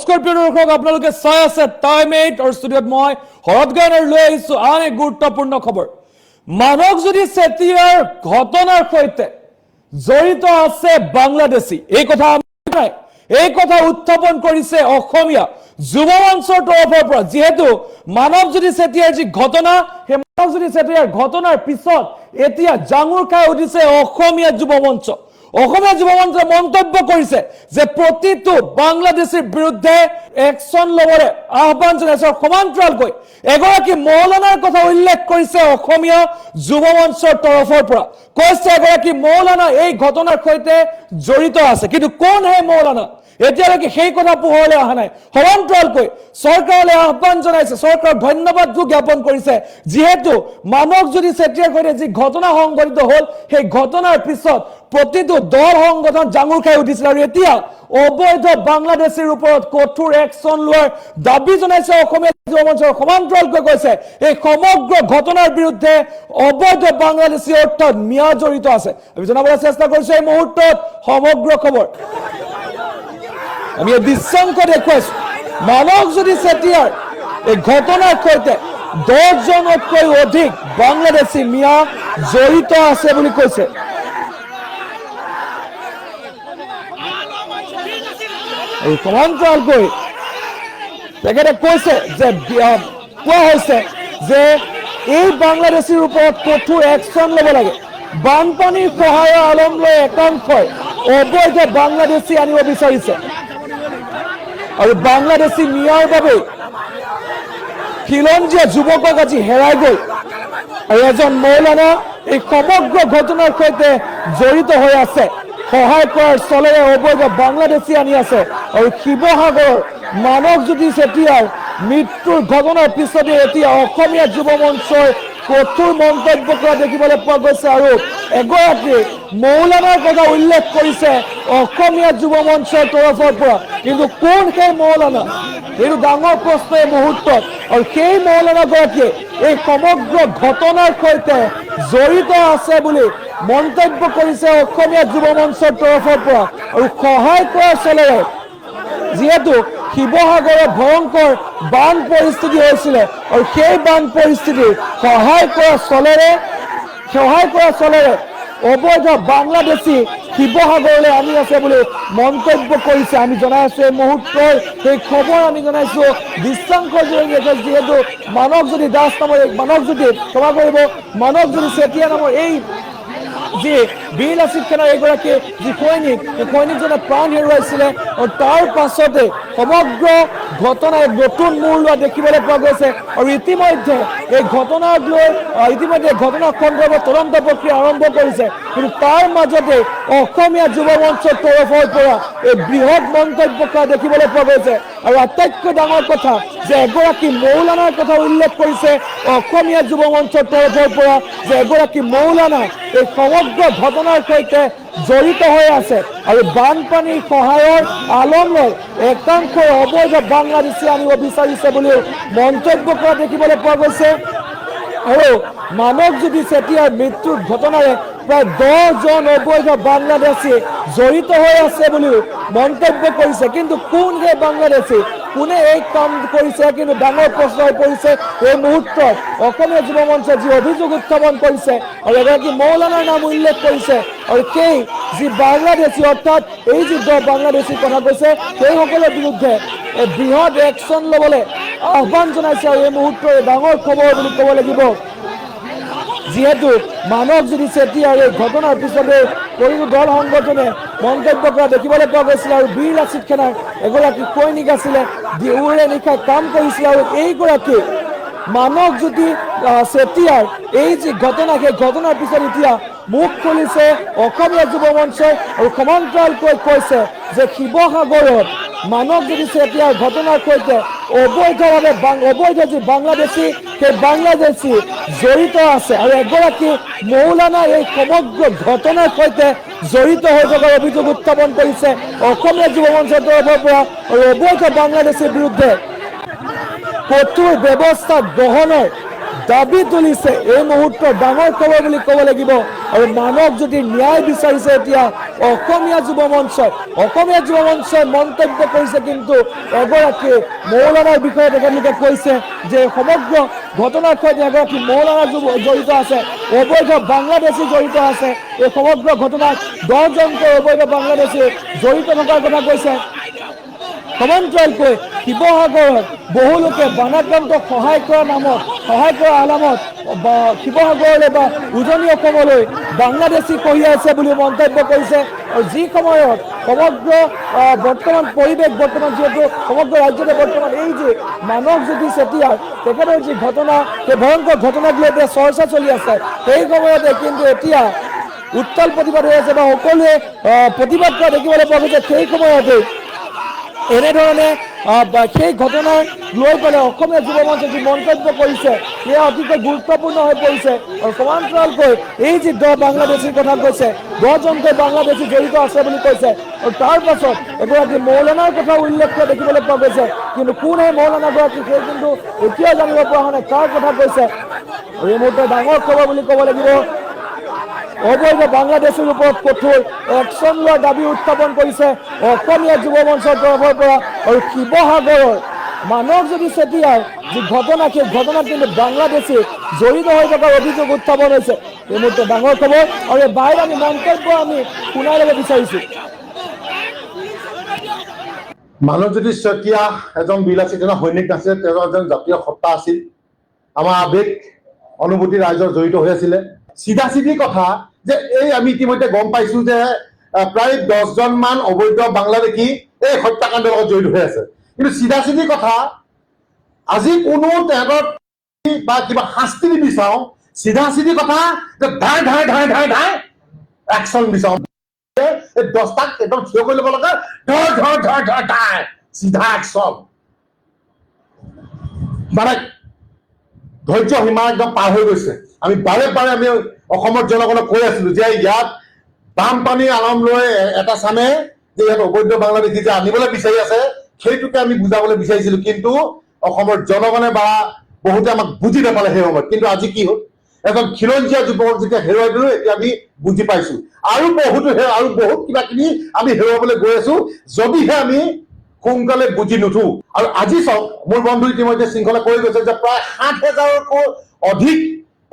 নমস্কাৰ প্ৰিয় দৰ্শক, আপোনালোকে চাই আছে টাইম 8 আৰু ষ্টুডিঅ'ত মই শৰৎ গায়নৰ লৈ আহিছো আন এক গুৰুত্বপূৰ্ণ খবৰ। মানৱজ্যোতি চেতিয়াৰ ঘটনাৰ সৈতে জড়িত আছে বাংলাদেশী, এই কথা উত্থাপন কৰিছে অসমীয়া যুৱ মঞ্চৰ তৰফৰ পৰা। যিহেতু মানৱজ্যোতি চেতিয়াৰ যি ঘটনা, সেই মানৱজ্যোতি চেতিয়াৰ ঘটনাৰ পিছত এতিয়া জাঙুৰ খাই উঠিছে অসমীয়া যুৱ মঞ্চ। অসমীয়া যুৱ মঞ্চে মন্তব্য কৰিছে যে প্ৰতিটো বাংলাদেশীৰ বিৰুদ্ধে একশ্যন ল'বলৈ আহ্বান জনাইছে। সমান্তৰালকৈ এগৰাকী মৌলানাৰ কথা উল্লেখ কৰিছে অসমীয়া যুৱ মঞ্চৰ তৰফৰ পৰা। কৈছে এগৰাকী মৌলানা এই ঘটনাৰ সৈতে জড়িত আছে, কিন্তু কোন হে মৌলানা এতিয়ালৈকে সেই কথা পোহৰলৈ অহা নাই। সমান্তৰালকৈ চৰকাৰলৈ আহ্বান জনাইছে, চৰকাৰক ধন্যবাদ জ্ঞাপন কৰিছে, যিহেতু মানৱজ্যোতি চেতিয়াৰ সৈতে যি ঘটনা সংঘটিত হ'ল সেই ঘটনাৰ পিছত প্ৰতিটো দল সংগঠন জাঙুৰ খাই উঠিছিল আৰু এতিয়া অবৈধ বাংলাদেশীৰ ওপৰত কঠোৰ একশ্যন লোৱাৰ দাবী জনাইছে অসমীয়া যুৱ মঞ্চৰ। সমান্তৰালকৈ কৈছে এই সমগ্ৰ ঘটনাৰ বিৰুদ্ধে অবৈধ বাংলাদেশী অৰ্থাৎ মিয়া জড়িত আছে। আমি জনাবলৈ চেষ্টা কৰিছো এই মুহূৰ্তত সমগ্ৰ খবৰ। আমি এই দৃশ্যাংশ দেখুৱাইছো মানৱজ্যোতি চেতিয়াৰ এই ঘটনাৰ সৈতে 10জনতকৈ অধিক বাংলাদেশী মিয়া জড়িত আছে বুলি কৈছে। এই সমান্তৰালকৈ তেখেতে কৈছে যে কোৱা হৈছে যে এই বাংলাদেশীৰ ওপৰত কঠোৰ একশ্যন ল'ব লাগে। বানপানীৰ সহায়ৰ আলম লৈ একাংশই অবৈধ বাংলাদেশী আনিব বিচাৰিছে আৰু বাংলাদেশী মিয়াৰ বাবে খিলঞ্জীয়া যুৱকক আজি হেৰাই গ'ল আৰু এজন মৌলানা এই সমগ্ৰ ঘটনাৰ সৈতে জড়িত হৈ আছে। সহায় কৰাৰ চলেৰে অবৈধ বাংলাদেশী আনি আছে আৰু শিৱসাগৰৰ মানৱজ্যোতি চেতিয়াৰ মৃত্যুৰ ঘটনাৰ পিছতে এতিয়া অসমীয়া যুৱ মঞ্চই কঠোৰ মন্তব্য কৰা দেখিবলৈ পোৱা গৈছে আৰু এগৰাকী মৌলানাৰ কথা উল্লেখ কৰিছে অসমীয়া যুৱ মঞ্চৰ তৰফৰ পৰা। কিন্তু কোন সেই মৌলানা, এইটো ডাঙৰ প্ৰশ্ন এই মুহূৰ্তত। আৰু সেই মৌলানাগৰাকীয়ে এই সমগ্ৰ ঘটনাৰ সৈতে জড়িত আছে বুলি মন্তব্য কৰিছে অসমীয়া যুৱ মঞ্চৰ তৰফৰ পৰা আৰু সহায় কৰাৰ চলেৰে যিহেতু শিৱসাগৰৰ ভয়ংকৰ বান পৰিস্থিতি হৈছিলে আৰু সেই বান পৰিস্থিতিৰ সহায় কৰাৰ চলেৰে অবৈধ বাংলাদেশী শিৱসাগৰলৈ আনি আছে বুলি মন্তব্য কৰিছে। আমি জনাই আছো এই মুহূৰ্তৰ সেই খবৰ আমি জনাইছো দৃশ্যাংশৰ জৰিয়তে। যিহেতু মানৱজ্যোতি দাস নামৰ মানৱজ্যোতি চেতিয়া নামৰ এই যি বীৰ লাচিত খানৰ এগৰাকী যি সৈনিকজনে প্ৰাণ হেৰুৱাইছিলে আৰু তাৰ পাছতে সমগ্ৰ ঘটনাই নতুন মূৰ লোৱা দেখিবলৈ পোৱা গৈছে আৰু ইতিমধ্যে এই ঘটনাক লৈ ঘটনা সন্দৰ্ভত তদন্ত প্ৰক্ৰিয়া আৰম্ভ কৰিছে। কিন্তু তাৰ মাজতে অসমীয়া যুৱ মঞ্চৰ তৰফৰ পৰা এই বৃহৎ মন্তব্য কৰা দেখিবলৈ পোৱা গৈছে আৰু আটাইতকৈ ডাঙৰ কথা যে এগৰাকী মৌলানাৰ কথা উল্লেখ কৰিছে অসমীয়া যুৱ মঞ্চৰ তৰফৰ পৰা যে এগৰাকী মৌলানা এই সমগ্ৰ ঘটনাৰ সৈতে জড়িত হৈ আছে আৰু বানপানীৰ সহায়ৰ আলম লৈ একাংশই অবৈধ বাংলাদেশী আনিব বিচাৰিছে বুলিও মন্তব্য কৰা দেখিবলৈ পোৱা গৈছে আৰু মানৱজ্যোতি চেতিয়াৰ মৃত্যুৰ ঘটনাৰে প্ৰায় 10জন অবৈধ বাংলাদেশী জড়িত হৈ আছে বুলিও মন্তব্য কৰিছে। কিন্তু কোন সেই বাংলাদেশী, কোনে এই কাম কৰিছে, কিন্তু ডাঙৰ প্ৰশ্ন হৈ পৰিছে এই মুহূৰ্তত। অসমীয়া যুৱ মঞ্চে যি অভিযোগ উত্থাপন কৰিছে আৰু এগৰাকী মৌলানাৰ নাম উল্লেখ কৰিছে আৰু সেই যি বাংলাদেশী অৰ্থাৎ এই যি বাংলাদেশীৰ কথা কৈছে সেইসকলৰ বিৰুদ্ধে বৃহৎ একশ্যন ল'বলৈ আহ্বান জনাইছে আৰু এই মুহূৰ্তৰ ডাঙৰ খবৰ বুলি ক'ব লাগিব। যিহেতু মানৱজ্যোতি চেতিয়াৰ এই ঘটনাৰ পিছতে প্ৰতিটো দল সংগঠনে মন্তব্য কৰা দেখিবলৈ পোৱা গৈছিল আৰু বীৰ লাচিত খানৰ এগৰাকী সৈনিক আছিলে, উৰে নিশাই কাম কৰিছিলে আৰু এইগৰাকী মানৱজ্যোতি চেতিয়াৰ এই যি ঘটনা সেই ঘটনাৰ পিছত এতিয়া মুখ খুলিছে অসমীয়া যুৱ মঞ্চই আৰু সমান্তৰালকৈ কৈছে যে শিৱসাগৰত মানৱজ্যোতি চেতিয়াৰ ঘটনাৰ সৈতে অবৈধ যি বাংলাদেশী সেই বাংলাদেশী জড়িত আছে আৰু এগৰাকী মৌলানা এই সমগ্ৰ ঘটনাৰ সৈতে জড়িত হৈ থকাৰ অভিযোগ উত্থাপন কৰিছে অসমীয়া যুৱ মঞ্চৰ তৰফৰ পৰা আৰু অবৈধ বাংলাদেশীৰ বিৰুদ্ধে কঠোৰ ব্যৱস্থা গ্ৰহণৰ দাবী তুলিছে এই মুহূৰ্তৰ ডাঙৰ খবৰ বুলি ক'ব লাগিব। আৰু মানৱ যদি ন্যায় বিচাৰিছে এতিয়া অসমীয়া যুৱ মঞ্চই মন্তব্য কৰিছে, কিন্তু এগৰাকী মৌলানাৰ বিষয়ে তেখেতলোকে কৈছে যে সমগ্ৰ ঘটনাৰ সৈতে এগৰাকী মৌলানা জড়িত আছে, অবৈধ বাংলাদেশী জড়িত আছে। এই সমগ্ৰ ঘটনাত 10জনকৈ অবৈধ বাংলাদেশী জড়িত থকাৰ কথা কৈছে। সমান্তৰালকৈ শিৱসাগৰত বহু লোকে বানাক্ৰান্তক সহায় কৰাৰ আলামত শিৱসাগৰলৈ বা উজনি অসমলৈ বাংলাদেশী কঢ়িয়াইছে বুলি মন্তব্য কৰিছে। আৰু যি সময়ত সমগ্ৰ বৰ্তমান পৰিৱেশ যিহেতু সমগ্ৰ ৰাজ্যতে বৰ্তমান এই যে মানৱজ্যোতি চেতিয়াৰ তেখেতৰ যি ঘটনা, সেই ভয়ংকৰ ঘটনাক লৈ এতিয়া চৰ্চা চলি আছে, সেই সময়তে কিন্তু এতিয়া উত্তাল প্ৰতিবাদ হৈ আছে বা সকলোৱে প্ৰতিবাদ কৰা দেখিবলৈ পোৱা গৈছে। সেই সময়তে এনেধৰণে সেই ঘটনাক লৈ পেলাই অসমীয়া যুৱ মঞ্চে যি মন্তব্য কৰিছে সেয়া অতিকৈ গুৰুত্বপূৰ্ণ হৈ পৰিছে। আৰু সমান্তৰালকৈ এই যি 10 বাংলাদেশীৰ কথা কৈছে, 10জনকৈ বাংলাদেশী জড়িত আছে বুলি কৈছে। আৰু তাৰ পাছত এগৰাকী মৌলানাৰ কথা উল্লেখ কৰা দেখিবলৈ পোৱা গৈছে, কিন্তু কোন সেই মৌলানাগৰাকী সেই কিন্তু এতিয়াও জানিব পৰা হোৱা নাই, কাৰ কথা কৈছে। আৰু এই মুহূৰ্তে ডাঙৰ খবৰ বুলি ক'ব লাগিব, অবৈধ বাংলাদেশীৰ ওপৰত কঠোৰ একশ্যন লোৱাৰ দাবী উত্থাপন কৰিছে অসমীয়া যুৱ মঞ্চৰ তৰফৰ পৰা। আৰু শিৱসাগৰৰ মানৱজ্যোতি চেতিয়াৰ যি ঘটনা, সেই ঘটনাত কিন্তু বাংলাদেশী জড়িত হৈ থকাৰ অভিযোগ উত্থাপন হৈছে। এই মুহূৰ্তে ডাঙৰ খবৰ, আৰু এই বাহিৰ আমি মন্তব্য শুনাই ল'ব বিচাৰিছোঁ। মানৱজ্যোতি চেতিয়া এজন বিলাসী সৈনিক নাছিল, তেওঁ এজন জাতীয় সত্তা আছিল। আমাৰ আৱেগ অনুভূতি ৰাইজৰ জড়িত হৈ আছিলে। চিধা কথা যে এই আমি ইতিমধ্যে গম পাইছো যে প্ৰায় 10জনমান অবৈধ বাংলাদেশী এই হত্যাকাণ্ডৰ লগত জড়িত হৈ আছে। কিন্তু চিধা কথা, আজি কোনো তেহেঁতৰ বা কিবা শাস্তি নিবিচাৰো, চিধা কথা যে ধাই একশ্যন বিচাৰো। 10টাক একদম থিয় কৰি ল'ব লগা, ধৰ চিধা একশ্যন। মানে ধৈৰ্য সীমা একদম পাৰ হৈ গৈছে। আমি বাৰে আমি অসমৰ জনগণক কৈ আছিলো যে ইয়াত বানপানী আলম লৈ এটা চামে যে ইয়াত অবৈধ বাংলাদেশী যে আনিবলৈ বিচাৰি আছে, সেইটোকে আমি বুজাবলৈ বিচাৰিছিলো। কিন্তু অসমৰ জনগণে বা বহুতে আমাক বুজি নাপালে সেই সময়ত। কিন্তু আজি কি হ'ল, এজন খিলঞ্জীয়া যুৱকক যেতিয়া হেৰুৱাই দিলো, এতিয়া আমি বুজি পাইছো। আৰু বহুত কিবা কিবি আমি হেৰুৱাবলৈ গৈ আছো, যদিহে আমি সোনকালে বুজি নুঠো। আৰু আজি চাওক, মোৰ বন্ধু ইতিমধ্যে শৃংখলা কৈ গৈছে যে প্ৰায় 7,000তকৈ অধিক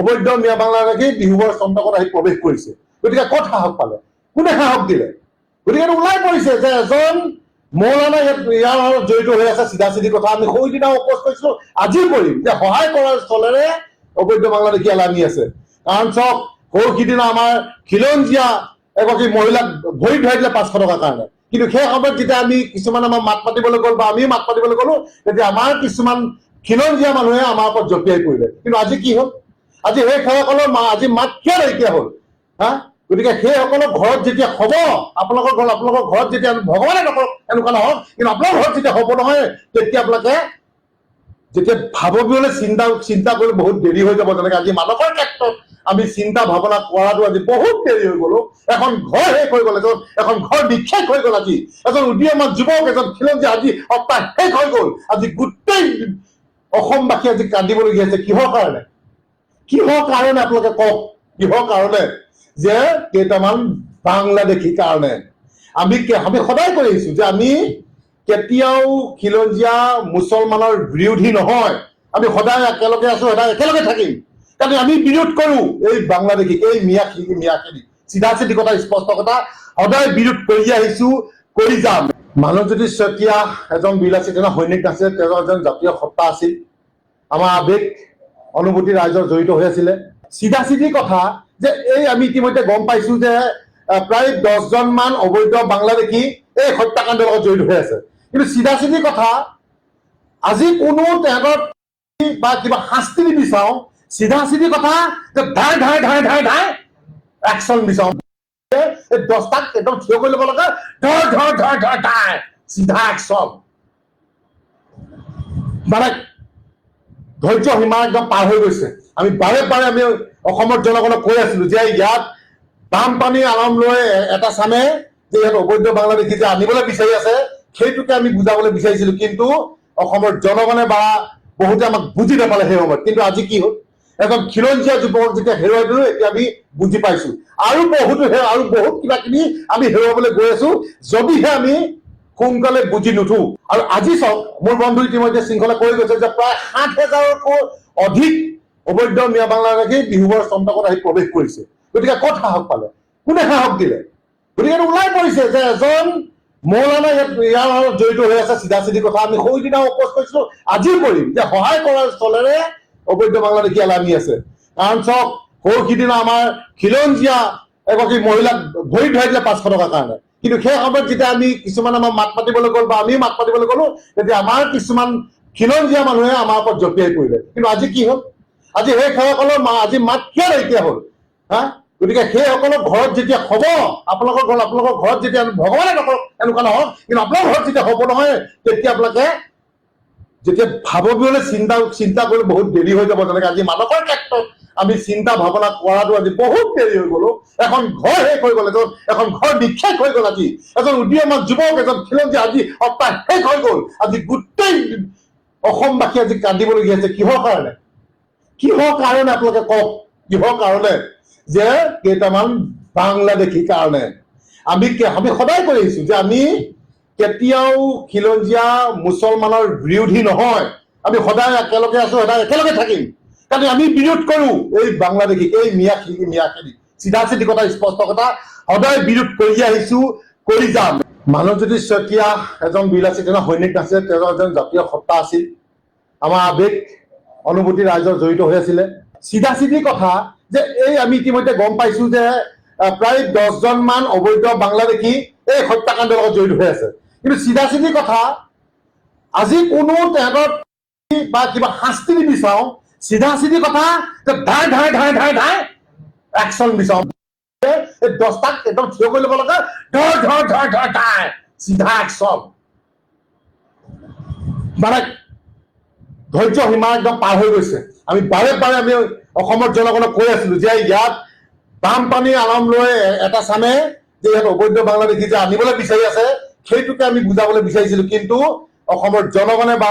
অবৈধ মিয়া বাংলাদেশী বিহুবৰ চন্দ্ৰকত আহি প্ৰৱেশ কৰিছে। গতিকে ক'ত সাহস পালে, কোনে সাহস দিলে? গতিকে ওলাই পৰিছে যে এজন মৌলানা ইয়াৰ জড়িত হৈ আছে। চিধা কথা আমি সৌদিনাও উপস্থ কৰিছিলো, আজিও কৰিম যে সহায় কৰাৰ স্থলেৰে অবৈধ বাংলাদেশী এলানি আছে। কাৰণ চাওক, সিদিনা আমাৰ খিলঞ্জীয়া এগৰাকী মহিলাক ভৰি ধৰাই দিলে 500 টকাৰ কাৰণে। কিন্তু সেই সময়ত যেতিয়া আমি কিছুমান আমাৰ মাত মাতিবলৈ গ'ল বা আমিও মাত মাতিবলৈ গ'লো, তেতিয়া আমাৰ কিছুমান খিলঞ্জীয়া মানুহে আমাৰ ওপৰত জঁপিয়াই পৰিলে। কিন্তু আজি কি হ'ল, আজি সেই সেইসকলৰ আজি মাত কিয় নাইকিয়া হ'ল? গতিকে সেইসকলৰ ঘৰত যেতিয়া হ'ব, আপোনালোকৰ ঘৰত যেতিয়া ভগৱানে নকৰক এনেকুৱা নহওক, কিন্তু আপোনাৰ ঘৰত যেতিয়া হ'ব নহয়, তেতিয়া আপোনালোকে যেতিয়া ভাবিবলৈ চিন্তা কৰি বহুত দেৰি হৈ যাব। যেনেকৈ আজি মানৱৰ ক্ষেত্ৰত আমি চিন্তা ভাৱনা কৰাটো আজি বহুত দেৰি হৈ গ'লো। এখন ঘৰ শেষ হৈ গ'ল, এখন ঘৰ নিক্ষেপ হৈ গ'ল। আজি এজন উদীয়মান যুৱক, এজন খিলঞ্জীয়া আজি সপ্তাহ শেষ হৈ গ'ল। আজি গোটেই অসমবাসী আজি কান্দিবলগীয়া হৈছে। কিহৰ কাৰণে আপোনালোকে কওক, কিহৰ কাৰণে? যে কেইটামান বাংলাদেশীৰ কাৰণে। আমি সদায় কৈ আহিছো যে আমি কেতিয়াও খিলঞ্জীয়া মুছলমানৰ বিৰোধী নহয়। আমি সদায় একেলগে আছো, সদায় একেলগে থাকিম। কাৰণ আমি বিৰোধ কৰো এই বাংলাদেশীক, এই মিয়াখিনি। চিধা কথা, স্পষ্ট কথা, সদায় বিৰোধ কৰি আহিছো, কৰি যাম। মানৱজ্যোতি চেতিয়া এজন বিলাসী সৈনিক নাছিল, তেওঁ এজন জাতীয় সত্তা আছিল। আমাৰ আৱেগ অনুভূতি ৰাইজৰ জড়িত হৈ আছিলে। চিধা কথা যে এই আমি ইতিমধ্যে গম পাইছো যে প্ৰায় 10জনমান অবৈধ বাংলাদেশী এই হত্যাকাণ্ডৰ লগত জড়িত হৈ আছে। কিন্তু চিধা কথা, আজি কোনো তেহেঁতৰ বা কিবা শাস্তি নিবিচাৰো, চিধা কথা যে ধাই একশ্যন বিচাৰো। 10টাক একদম থিয় কৰি ল'ব লগা, ধৰ চিধা একশ্যন। মানে ধৈৰ্য সীমা একদম পাৰ হৈ গৈছে। আমি বাৰে আমি অসমৰ জনগণক কৈ আছিলো যে ইয়াত বানপানী আলম লৈ এটা চামে যে ইয়াত অবৈধ বাংলাদেশী যে আনিবলৈ বিচাৰি আছে, সেইটোকে আমি বুজাবলৈ বিচাৰিছিলো। কিন্তু অসমৰ জনগণে বা বহুতে আমাক বুজি নাপালে সেই সময়ত। কিন্তু আজি কি হ'ল, এজন খিলঞ্জীয়া যুৱকক যেতিয়া হেৰুৱাই দিলোঁ, এতিয়া আমি বুজি পাইছো আৰু বহুত কিবা কিবি আমি হেৰুৱাবলৈ গৈ আছো যদিহে আমি সোনকালে বুজি নুঠো। আৰু আজি চাওক, মোৰ বন্ধু ইতিমধ্যে শৃংখলা কৈ গৈছে যে প্ৰায় 7,000তকৈ অধিক অবৈধ মিয়া বাংলাদেশী বিহুবৰ চন্তকত আহি প্ৰৱেশ কৰিছে। গতিকে ক'ত সাহস পালে, কোনে সাহস দিলে? গতিকে ওলাই পৰিছে যে এজন মৌলানা ইয়াৰ লগত জড়িত হৈ আছে। চিধা চিধি কথা আমি সৌদিনা উপস্থ কৰিছিলো, আজিও কৰিম যে সহায় কৰাৰ স্থলেৰে অবৈধ বাংলাদেশী এলানি আছে। কাৰণ চাওক, সিদিনা আমাৰ খিলঞ্জীয়া এগৰাকী মহিলাক ভৰি ধৰাই দিলে 500 টকাৰ কাৰণে। কিন্তু সেই সময়ত যেতিয়া আমি কিছুমান আমাৰ মাত মাতিবলৈ গ'ল বা আমিও মাত মাতিবলৈ গ'লো, তেতিয়া আমাৰ কিছুমান খিলঞ্জীয়া মানুহে আমাৰ ওপৰত জঁপিয়াই পৰিলে। কিন্তু আজি কি হ'ল? আজি সেই সেৱাসকলৰ আজি মাত কিয় নাইকিয়া হ'ল? গতিকে সেইসকলৰ ঘৰত যেতিয়া হ'ব, আপোনালোকৰ ঘৰত যেতিয়া ভগৱানে নকৰক এনেকুৱা নহওক, কিন্তু আপোনাৰ ঘৰত যেতিয়া হ'ব নহয়, তেতিয়া আপোনালোকে যেতিয়া ভাবিবলৈ চিন্তা কৰি বহুত দেৰি হৈ যাব। যেনেকৈ আজি মাদকৰ ক্ষেত্ৰত আমি চিন্তা ভাৱনা কৰাটো আজি বহুত দেৰি হৈ গ'লো। এখন ঘৰ শেষ হৈ গ'ল, এখন ঘৰ নিক্ষেপ হৈ গ'ল। আজি এজন উদীয়মান যুৱক, এজন খিলঞ্জীয়া আজি সপ্তাহ শেষ হৈ গ'ল। আজি গোটেই অসমবাসী আজি কান্দিবলগীয়া হৈছে। কিহৰ কাৰণে? আপোনালোকে কওক, কিহৰ কাৰণে? যে কেইটামান বাংলাদেশীৰ কাৰণে। আমি সদায় কৈ আহিছো যে আমি কেতিয়াও খিলঞ্জীয়া মুছলমানৰ বিৰোধী নহয়। আমি সদায় একেলগে আছো, সদায় একেলগে থাকিম। কাৰণ আমি বিৰোধ কৰো এই বাংলাদেশীক, এই মিয়াখিনি। চিধা চিধি কথা, স্পষ্ট কথা, সদায় বিৰোধ কৰি আহিছো, কৰি যাম। মানৱজ্যোতি শইকীয়া এজন বিলাসী সৈনিক নাছিল, তেওঁ এজন জাতীয় সত্তা আছিল। আমাৰ আৱেগ অনুভূতি ৰাইজৰ জড়িত হৈ আছিলে। চিধা চিধি কথা যে এই আমি ইতিমধ্যে গম পাইছো যে প্ৰায় 10জন মান অবৈধ বাংলাদেশী এই হত্যাকাণ্ডৰ লগত জড়িত হৈ আছে। কিন্তু চিধা চিধি কথা, আজি কোনো তেহেঁতৰ বা কিবা শাস্তি নিবিচাৰো, চিধা চিধি কথা যে ধাই একচন বিচাৰো। এই 10টাক একদম থিয় কৰি ল'ব লাগে, ধাই চিধা একচন। মানে ধৈৰ্য সীমা একদম পাৰ হৈ গৈছে। আমি বাৰে আমি অসমৰ জনগণক কৈ আছিলো যে ইয়াত বানপানী আলম লৈ এটা চামে যে ইয়াত অবৈধ বাংলাদেশী যে আনিবলৈ বিচাৰি আছে, সেইটোকে আমি বুজাবলৈ বিচাৰিছিলো। কিন্তু অসমৰ জনগণে বা